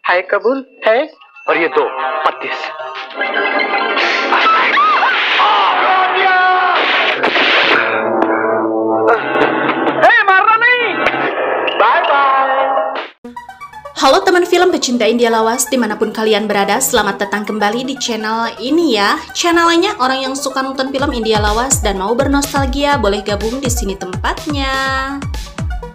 है कबूल है और ये 2 32 Halo teman film pecinta India lawas dimanapun kalian berada, selamat datang kembali di channel ini ya. Channelnya orang yang suka nonton film India lawas dan mau bernostalgia boleh gabung di sini tempatnya.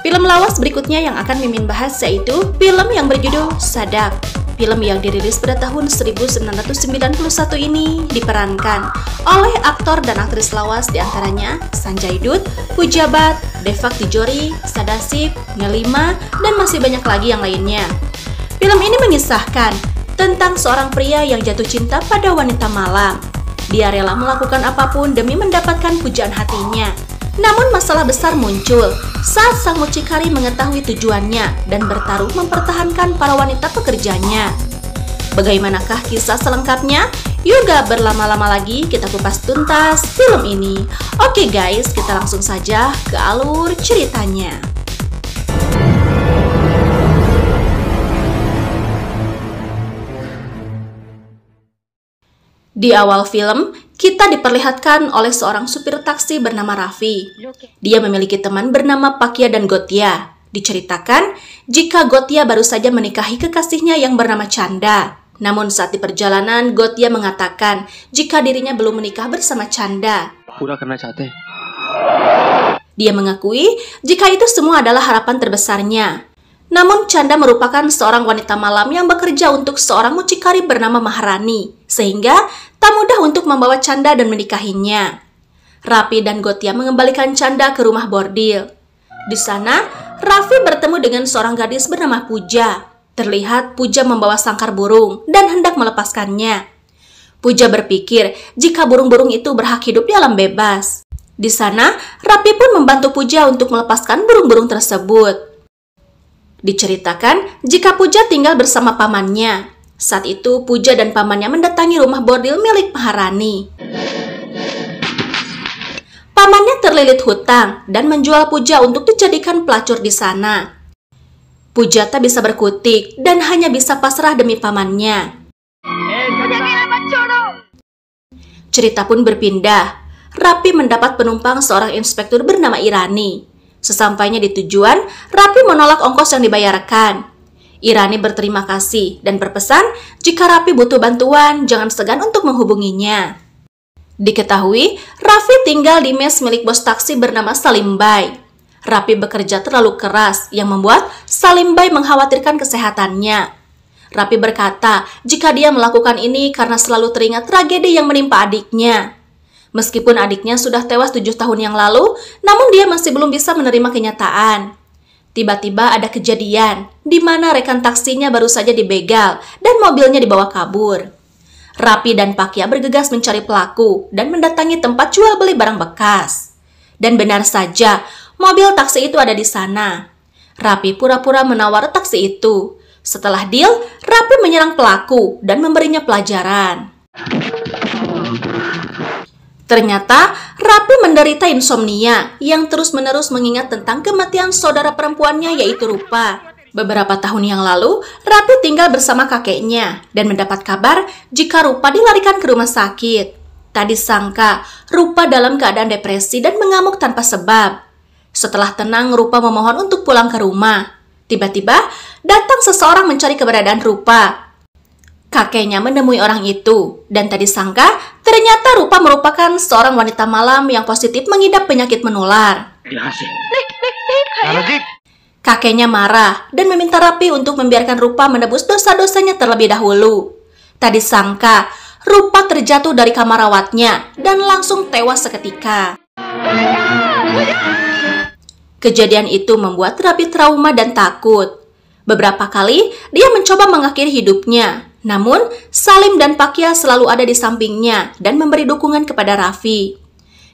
Film lawas berikutnya yang akan Mimin bahas yaitu film yang berjudul Sadap. Film yang dirilis pada tahun 1991 ini diperankan oleh aktor dan aktris lawas diantaranya Sanjay Dutt, Pujabat, Devak Tijori, Sadasip, Ngelima, dan masih banyak lagi yang lainnya. Film ini mengisahkan tentang seorang pria yang jatuh cinta pada wanita malam. Dia rela melakukan apapun demi mendapatkan pujaan hatinya. Namun masalah besar muncul saat sang mucikari mengetahui tujuannya dan bertaruh mempertahankan para wanita pekerjanya. Bagaimanakah kisah selengkapnya? Yuk gak berlama-lama lagi, kita kupas tuntas film ini. Oke guys, kita langsung saja ke alur ceritanya. Di awal film, kita diperlihatkan oleh seorang supir taksi bernama Raffi. Dia memiliki teman bernama Pakia dan Gotia. Diceritakan jika Gotia baru saja menikahi kekasihnya yang bernama Chanda. Namun saat di perjalanan, Gotia mengatakan jika dirinya belum menikah bersama Chanda. Dia mengakui jika itu semua adalah harapan terbesarnya. Namun Chanda merupakan seorang wanita malam yang bekerja untuk seorang mucikari bernama Maharani, sehingga tak mudah untuk membawa Chanda dan menikahinya. Raffi dan Gotia mengembalikan Chanda ke rumah bordil. Di sana, Raffi bertemu dengan seorang gadis bernama Puja. Terlihat Puja membawa sangkar burung dan hendak melepaskannya. Puja berpikir jika burung-burung itu berhak hidup di alam bebas. Di sana, Raffi pun membantu Puja untuk melepaskan burung-burung tersebut. Diceritakan jika Puja tinggal bersama pamannya. Saat itu Puja dan pamannya mendatangi rumah bordil milik Maharani. Pamannya terlilit hutang dan menjual Puja untuk dijadikan pelacur di sana. Puja tak bisa berkutik dan hanya bisa pasrah demi pamannya. Cerita pun berpindah. Raffi mendapat penumpang seorang inspektur bernama Irani. Sesampainya di tujuan, Raffi menolak ongkos yang dibayarkan. Irani berterima kasih dan berpesan jika Raffi butuh bantuan, jangan segan untuk menghubunginya. Diketahui, Raffi tinggal di mes milik bos taksi bernama Salimbai. Raffi bekerja terlalu keras yang membuat Salimbai mengkhawatirkan kesehatannya. Raffi berkata jika dia melakukan ini karena selalu teringat tragedi yang menimpa adiknya. Meskipun adiknya sudah tewas 7 tahun yang lalu, namun dia masih belum bisa menerima kenyataan. Tiba-tiba ada kejadian di mana rekan taksinya baru saja dibegal dan mobilnya dibawa kabur. Raffi dan Pakia bergegas mencari pelaku dan mendatangi tempat jual beli barang bekas. Dan benar saja, mobil taksi itu ada di sana. Raffi pura-pura menawar taksi itu. Setelah deal, Raffi menyerang pelaku dan memberinya pelajaran. Ternyata, Raffi menderita insomnia yang terus-menerus mengingat tentang kematian saudara perempuannya yaitu Rupa. Beberapa tahun yang lalu, Raffi tinggal bersama kakeknya dan mendapat kabar jika Rupa dilarikan ke rumah sakit. Tak disangka, Rupa dalam keadaan depresi dan mengamuk tanpa sebab. Setelah tenang, Rupa memohon untuk pulang ke rumah. Tiba-tiba, datang seseorang mencari keberadaan Rupa. Kakeknya menemui orang itu, dan tak disangka ternyata Rupa merupakan seorang wanita malam yang positif mengidap penyakit menular. Kakeknya marah dan meminta Raffi untuk membiarkan Rupa menebus dosa-dosanya terlebih dahulu. Tak disangka, Rupa terjatuh dari kamar rawatnya dan langsung tewas seketika. Kejadian itu membuat Raffi trauma dan takut. Beberapa kali dia mencoba mengakhiri hidupnya. Namun, Salim dan Pakia selalu ada di sampingnya dan memberi dukungan kepada Raffi.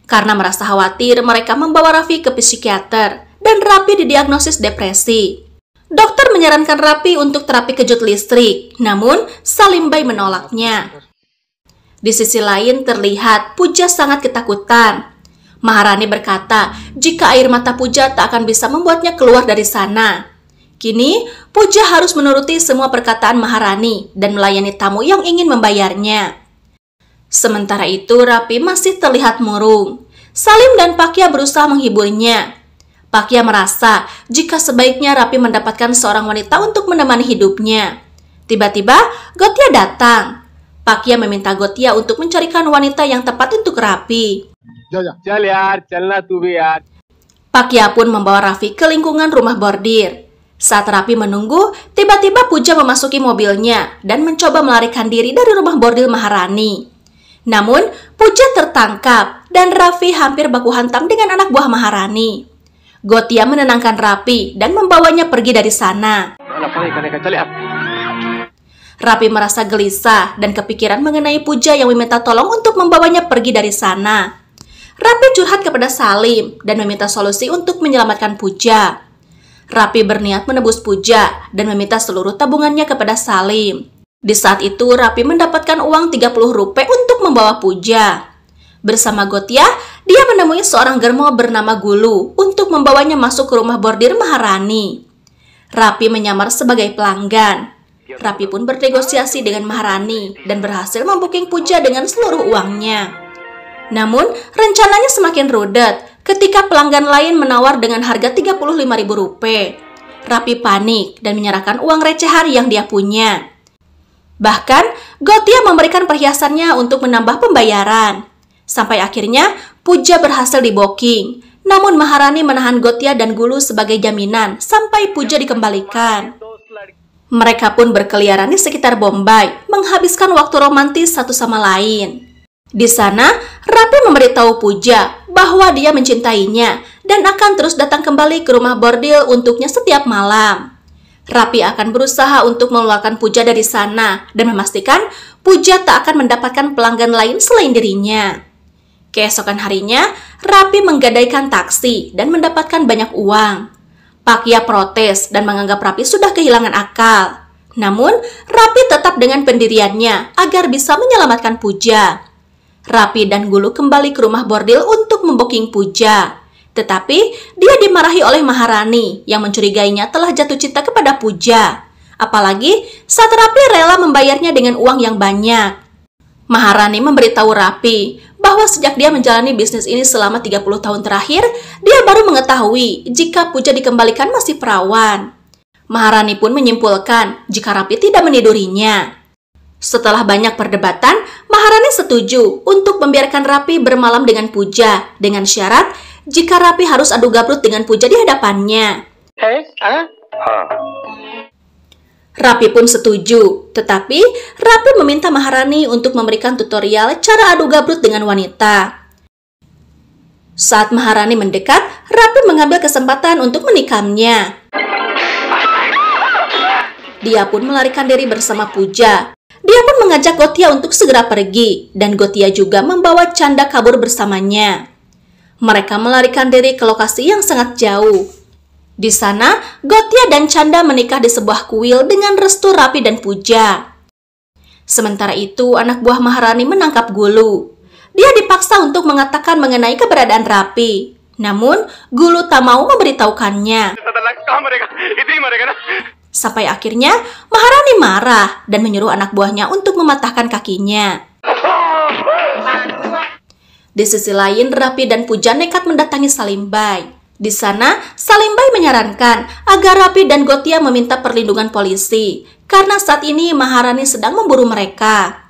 Karena merasa khawatir, mereka membawa Raffi ke psikiater dan Raffi didiagnosis depresi. Dokter menyarankan Raffi untuk terapi kejut listrik, namun Salimbai menolaknya. Di sisi lain terlihat Puja sangat ketakutan. Maharani berkata jika air mata Puja tak akan bisa membuatnya keluar dari sana. Kini, Puja harus menuruti semua perkataan Maharani dan melayani tamu yang ingin membayarnya. Sementara itu, Rapi masih terlihat murung. Salim dan Pakya berusaha menghiburnya. Pakya merasa jika sebaiknya Rapi mendapatkan seorang wanita untuk menemani hidupnya. Tiba-tiba, Gotia datang. Pakya meminta Gotia untuk mencarikan wanita yang tepat untuk Rapi. चल यार, चलना तू भी यार. Pakya pun membawa Rafi ke lingkungan rumah bordir. Saat Rapi menunggu, tiba-tiba Puja memasuki mobilnya dan mencoba melarikan diri dari rumah bordil Maharani. Namun, Puja tertangkap dan Rafi hampir baku hantam dengan anak buah Maharani. Gotia menenangkan Rapi dan membawanya pergi dari sana. Rapi merasa gelisah dan kepikiran mengenai Puja yang meminta tolong untuk membawanya pergi dari sana. Rapi curhat kepada Salim dan meminta solusi untuk menyelamatkan Puja. Rapi berniat menebus Puja dan meminta seluruh tabungannya kepada Salim. Di saat itu, Rapi mendapatkan uang 30 rupiah untuk membawa Puja. Bersama Gotia, dia menemui seorang germo bernama Gulu untuk membawanya masuk ke rumah bordir Maharani. Rapi menyamar sebagai pelanggan. Rapi pun bernegosiasi dengan Maharani dan berhasil membuking Puja dengan seluruh uangnya. Namun, rencananya semakin rudet ketika pelanggan lain menawar dengan harga 35.000 rupiah. Rapi panik dan menyerahkan uang recehan yang dia punya. Bahkan, Gotia memberikan perhiasannya untuk menambah pembayaran. Sampai akhirnya, Puja berhasil diboking. Namun Maharani menahan Gotia dan Gulu sebagai jaminan sampai Puja dikembalikan. Mereka pun berkeliaran di sekitar Bombay, menghabiskan waktu romantis satu sama lain. Di sana, Rapi memberitahu Puja bahwa dia mencintainya dan akan terus datang kembali ke rumah bordil untuknya setiap malam. Rapi akan berusaha untuk mengeluarkan Puja dari sana dan memastikan Puja tak akan mendapatkan pelanggan lain selain dirinya. Keesokan harinya, Rapi menggadaikan taksi dan mendapatkan banyak uang. Pakya protes dan menganggap Rapi sudah kehilangan akal. Namun, Rapi tetap dengan pendiriannya agar bisa menyelamatkan Puja. Rapi dan Gulu kembali ke rumah bordil untuk memboking Puja. Tetapi, dia dimarahi oleh Maharani yang mencurigainya telah jatuh cinta kepada Puja. Apalagi saat Rapi rela membayarnya dengan uang yang banyak. Maharani memberitahu Rapi bahwa sejak dia menjalani bisnis ini selama 30 tahun terakhir, dia baru mengetahui jika Puja dikembalikan masih perawan. Maharani pun menyimpulkan jika Rapi tidak menidurinya. Setelah banyak perdebatan, Maharani setuju untuk membiarkan Rapi bermalam dengan Puja dengan syarat jika Rapi harus adu gabrut dengan Puja di hadapannya. Rapi pun setuju, tetapi Rapi meminta Maharani untuk memberikan tutorial cara adu gabrut dengan wanita. Saat Maharani mendekat, Rapi mengambil kesempatan untuk menikamnya. Dia pun melarikan diri bersama Puja. Dia pun mengajak Gotia untuk segera pergi, dan Gotia juga membawa Chanda kabur bersamanya. Mereka melarikan diri ke lokasi yang sangat jauh. Di sana, Gotia dan Chanda menikah di sebuah kuil dengan restu Rapi dan Puja. Sementara itu, anak buah Maharani menangkap Gulu. Dia dipaksa untuk mengatakan mengenai keberadaan Rapi. Namun, Gulu tak mau memberitahukannya. Sampai akhirnya, Maharani marah dan menyuruh anak buahnya untuk mematahkan kakinya. Di sisi lain, Rapi dan Puja nekat mendatangi Salimbai. Di sana, Salimbai menyarankan agar Rapi dan Gotia meminta perlindungan polisi, karena saat ini Maharani sedang memburu mereka.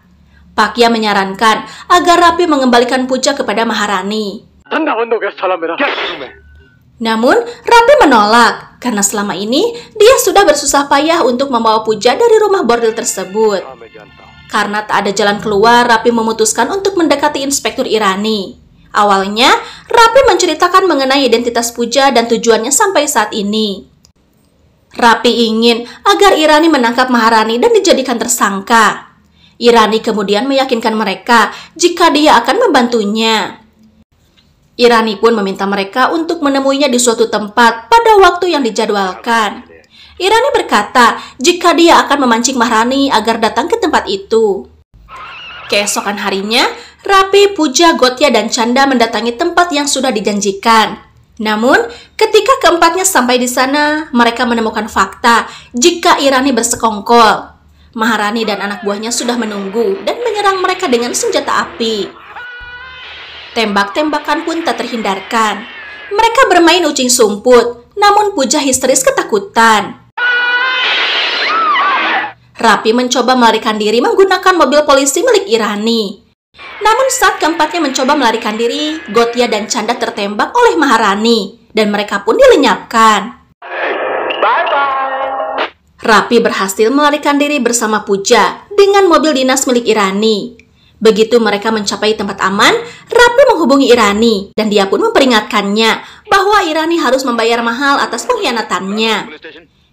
Pakya menyarankan agar Rapi mengembalikan Puja kepada Maharani. Namun, Rapi menolak karena selama ini dia sudah bersusah payah untuk membawa Puja dari rumah bordil tersebut. Karena tak ada jalan keluar, Rapi memutuskan untuk mendekati Inspektur Irani. Awalnya, Rapi menceritakan mengenai identitas Puja dan tujuannya sampai saat ini. Rapi ingin agar Irani menangkap Maharani dan dijadikan tersangka. Irani kemudian meyakinkan mereka jika dia akan membantunya. Irani pun meminta mereka untuk menemuinya di suatu tempat pada waktu yang dijadwalkan. Irani berkata jika dia akan memancing Maharani agar datang ke tempat itu. Keesokan harinya, Rapi, Puja, Gotia, dan Chanda mendatangi tempat yang sudah dijanjikan. Namun, ketika keempatnya sampai di sana, mereka menemukan fakta jika Irani bersekongkol. Maharani dan anak buahnya sudah menunggu dan menyerang mereka dengan senjata api. Tembak-tembakan pun tak terhindarkan. Mereka bermain ucing sumput, namun Puja histeris ketakutan. Rapi mencoba melarikan diri menggunakan mobil polisi milik Irani. Namun saat keempatnya mencoba melarikan diri, Gotia dan Canda tertembak oleh Maharani dan mereka pun dilenyapkan. Rapi berhasil melarikan diri bersama Puja dengan mobil dinas milik Irani. Begitu mereka mencapai tempat aman, Rapi menghubungi Irani dan dia pun memperingatkannya bahwa Irani harus membayar mahal atas pengkhianatannya.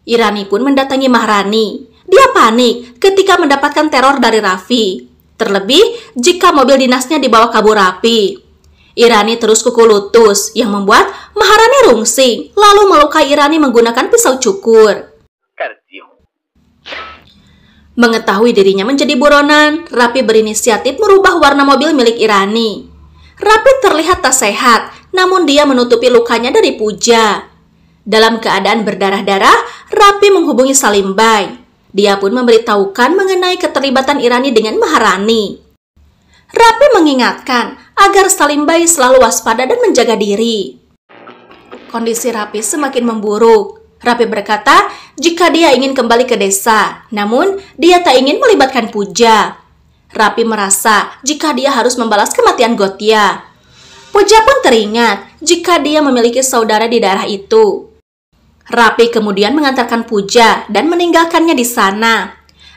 Irani pun mendatangi Maharani. Dia panik ketika mendapatkan teror dari Raffi. Terlebih jika mobil dinasnya dibawa kabur Rapi. Irani terus kuku lutus yang membuat Maharani rungsing lalu melukai Irani menggunakan pisau cukur. Mengetahui dirinya menjadi buronan, Rapi berinisiatif merubah warna mobil milik Irani. Rapi terlihat tak sehat, namun dia menutupi lukanya dari Puja. Dalam keadaan berdarah-darah, Rapi menghubungi Salimbai. Dia pun memberitahukan mengenai keterlibatan Irani dengan Maharani. Rapi mengingatkan agar Salimbai selalu waspada dan menjaga diri. Kondisi Rapi semakin memburuk. Rapi berkata jika dia ingin kembali ke desa, namun dia tak ingin melibatkan Puja. Rapi merasa jika dia harus membalas kematian Gotia. Puja pun teringat jika dia memiliki saudara di daerah itu. Rapi kemudian mengantarkan Puja dan meninggalkannya di sana.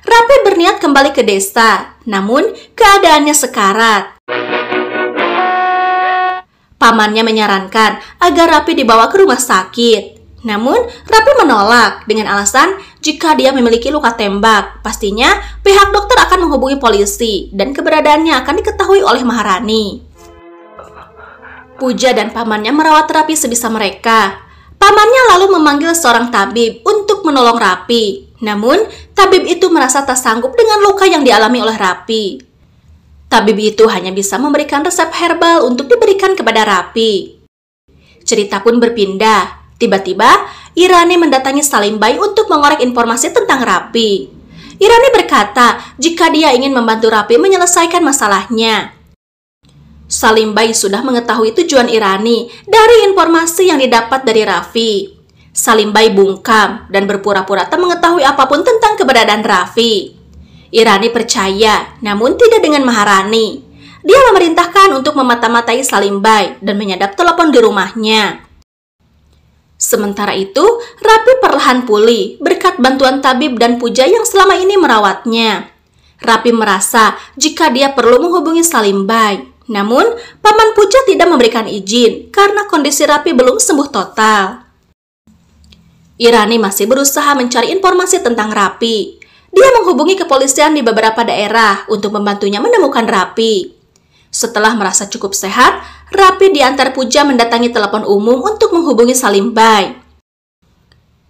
Rapi berniat kembali ke desa, namun keadaannya sekarat. Pamannya menyarankan agar Rapi dibawa ke rumah sakit. Namun, Rapi menolak dengan alasan jika dia memiliki luka tembak, pastinya pihak dokter akan menghubungi polisi dan keberadaannya akan diketahui oleh Maharani. Puja dan pamannya merawat Rapi sebisa mereka. Pamannya lalu memanggil seorang tabib untuk menolong Rapi. Namun, tabib itu merasa tak sanggup dengan luka yang dialami oleh Rapi. Tabib itu hanya bisa memberikan resep herbal untuk diberikan kepada Rapi. Cerita pun berpindah. Tiba-tiba, Irani mendatangi Salimbai untuk mengorek informasi tentang Rapi. Irani berkata jika dia ingin membantu Rapi menyelesaikan masalahnya. Salimbai sudah mengetahui tujuan Irani dari informasi yang didapat dari Raffi. Salimbai bungkam dan berpura-pura tak mengetahui apapun tentang keberadaan Raffi. Irani percaya, namun tidak dengan Maharani. Dia memerintahkan untuk memata-matai Salimbai dan menyadap telepon di rumahnya. Sementara itu, Rapi perlahan pulih berkat bantuan tabib dan Puja yang selama ini merawatnya. Rapi merasa jika dia perlu menghubungi Salimbai. Namun, Paman Puja tidak memberikan izin karena kondisi Rapi belum sembuh total. Irani masih berusaha mencari informasi tentang Rapi. Dia menghubungi kepolisian di beberapa daerah untuk membantunya menemukan Rapi. Setelah merasa cukup sehat, Rapi diantar Puja mendatangi telepon umum untuk menghubungi Salimbai.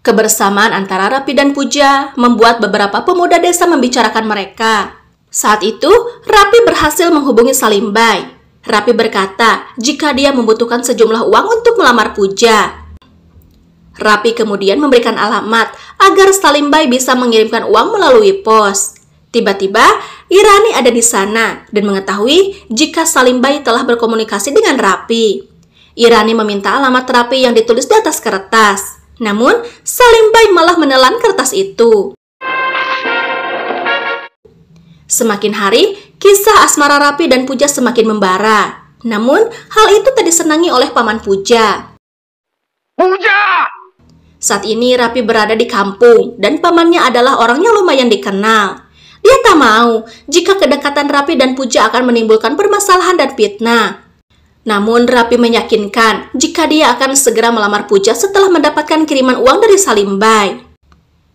Kebersamaan antara Rapi dan Puja membuat beberapa pemuda desa membicarakan mereka. Saat itu, Rapi berhasil menghubungi Salimbai. Rapi berkata jika dia membutuhkan sejumlah uang untuk melamar Puja. Rapi kemudian memberikan alamat agar Salimbai bisa mengirimkan uang melalui pos. Tiba-tiba, Irani ada di sana dan mengetahui jika Salimbai telah berkomunikasi dengan Rapi. Irani meminta alamat Rapi yang ditulis di atas kertas. Namun, Salimbai malah menelan kertas itu. Semakin hari, kisah asmara Rapi dan Puja semakin membara. Namun, hal itu tak disenangi oleh Paman Puja. Puja! Saat ini Rapi berada di kampung dan pamannya adalah orang yang lumayan dikenal. Dia tak mau jika kedekatan Rapi dan Puja akan menimbulkan permasalahan dan fitnah. Namun Rapi meyakinkan jika dia akan segera melamar Puja setelah mendapatkan kiriman uang dari Salimbai.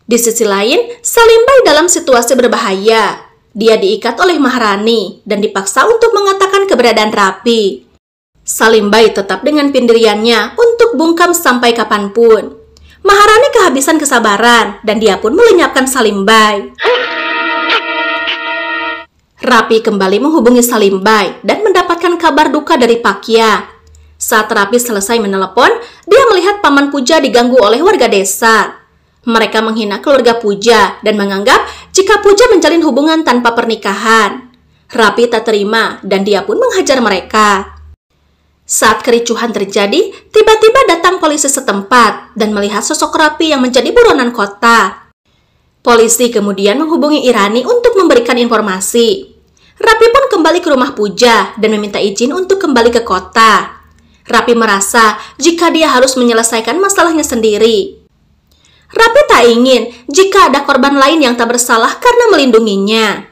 Di sisi lain, Salimbai dalam situasi berbahaya. Dia diikat oleh Maharani dan dipaksa untuk mengatakan keberadaan Rapi. Salimbai tetap dengan pendiriannya untuk bungkam sampai kapanpun. Maharani kehabisan kesabaran dan dia pun melenyapkan Salimbai. Rapi kembali menghubungi Salimbai dan mendapatkan kabar duka dari Pakya. Saat Rapi selesai menelepon, dia melihat Paman Puja diganggu oleh warga desa. Mereka menghina keluarga Puja dan menganggap jika Puja menjalin hubungan tanpa pernikahan. Rapi tak terima dan dia pun menghajar mereka. Saat kericuhan terjadi, tiba-tiba datang polisi setempat dan melihat sosok Rapi yang menjadi buronan kota. Polisi kemudian menghubungi Irani untuk memberikan informasi. Rapi pun kembali ke rumah Puja dan meminta izin untuk kembali ke kota. Rapi merasa jika dia harus menyelesaikan masalahnya sendiri. Rapi tak ingin jika ada korban lain yang tak bersalah karena melindunginya.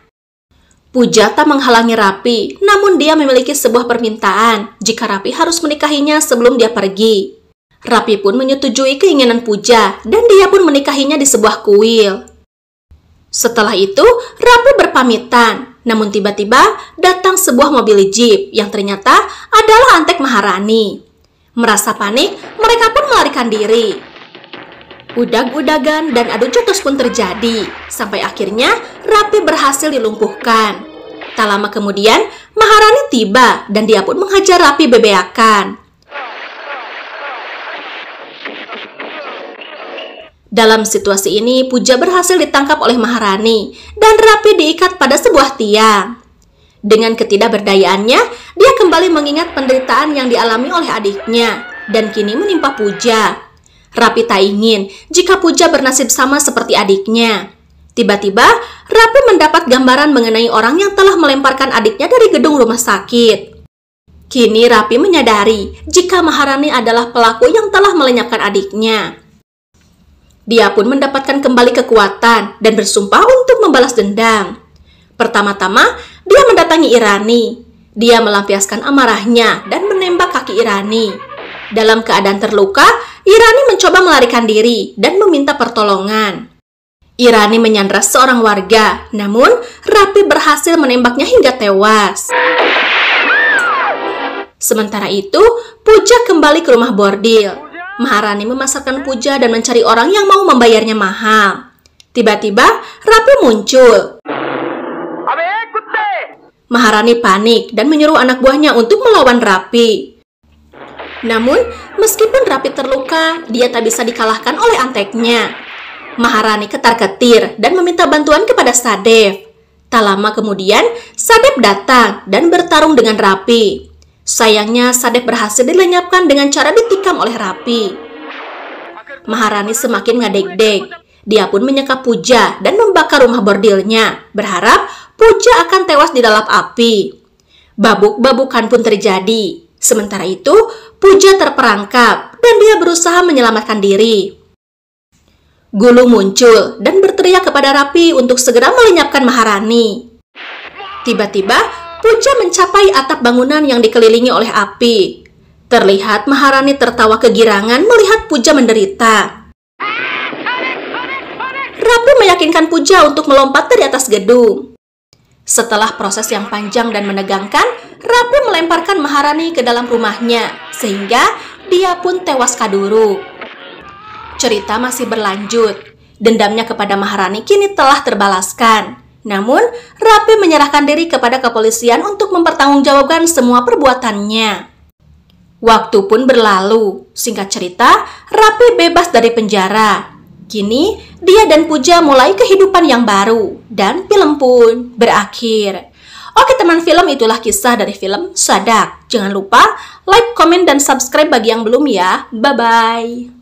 Puja tak menghalangi Rapi, namun dia memiliki sebuah permintaan jika Rapi harus menikahinya sebelum dia pergi. Rapi pun menyetujui keinginan Puja dan dia pun menikahinya di sebuah kuil. Setelah itu, Rapi berpamitan, namun tiba-tiba datang sebuah mobil jeep yang ternyata adalah Antek Maharani. Merasa panik, mereka pun melarikan diri. Udag-udagan dan adu jotos pun terjadi, sampai akhirnya Rapi berhasil dilumpuhkan. Tak lama kemudian, Maharani tiba dan dia pun menghajar Rapi bebeakan. Dalam situasi ini, Puja berhasil ditangkap oleh Maharani dan Rapi diikat pada sebuah tiang. Dengan ketidakberdayaannya, dia kembali mengingat penderitaan yang dialami oleh adiknya dan kini menimpa Puja. Rapi tak ingin jika Puja bernasib sama seperti adiknya. Tiba-tiba, Rapi mendapat gambaran mengenai orang yang telah melemparkan adiknya dari gedung rumah sakit. Kini Rapi menyadari jika Maharani adalah pelaku yang telah melenyapkan adiknya. Dia pun mendapatkan kembali kekuatan dan bersumpah untuk membalas dendam. Pertama-tama, dia mendatangi Irani. Dia melampiaskan amarahnya dan menembak kaki Irani. Dalam keadaan terluka, Irani mencoba melarikan diri dan meminta pertolongan. Irani menyandra seorang warga, namun Rapi berhasil menembaknya hingga tewas. Sementara itu, Puja kembali ke rumah bordil. Maharani memasarkan Puja dan mencari orang yang mau membayarnya mahal. Tiba-tiba, Rapi muncul. Maharani panik dan menyuruh anak buahnya untuk melawan Rapi. Namun, meskipun Rapi terluka, dia tak bisa dikalahkan oleh anteknya. Maharani ketar-ketir dan meminta bantuan kepada Sadev. Tak lama kemudian, Sadev datang dan bertarung dengan Rapi. Sayangnya, Sadev berhasil dilenyapkan dengan cara ditikam oleh Rapi. Maharani semakin ngadeg-deg. Dia pun menyekap Puja dan membakar rumah bordilnya, berharap Puja akan tewas di dalam api. Babuk-babukan pun terjadi. Sementara itu, Puja terperangkap dan dia berusaha menyelamatkan diri. Gulu muncul dan berteriak kepada Rapi untuk segera melenyapkan Maharani. Tiba-tiba, Puja mencapai atap bangunan yang dikelilingi oleh api. Terlihat Maharani tertawa kegirangan melihat Puja menderita. Rapi meyakinkan Puja untuk melompat dari atas gedung. Setelah proses yang panjang dan menegangkan, Rapi melemparkan Maharani ke dalam rumahnya, sehingga dia pun tewas kaduruk. Cerita masih berlanjut. Dendamnya kepada Maharani kini telah terbalaskan. Namun, Rapi menyerahkan diri kepada kepolisian untuk mempertanggungjawabkan semua perbuatannya. Waktu pun berlalu. Singkat cerita, Rapi bebas dari penjara. Kini, dia dan Puja mulai kehidupan yang baru. Dan film pun berakhir. Oke teman film, itulah kisah dari film Sadak. Jangan lupa like, komen, dan subscribe bagi yang belum ya. Bye-bye.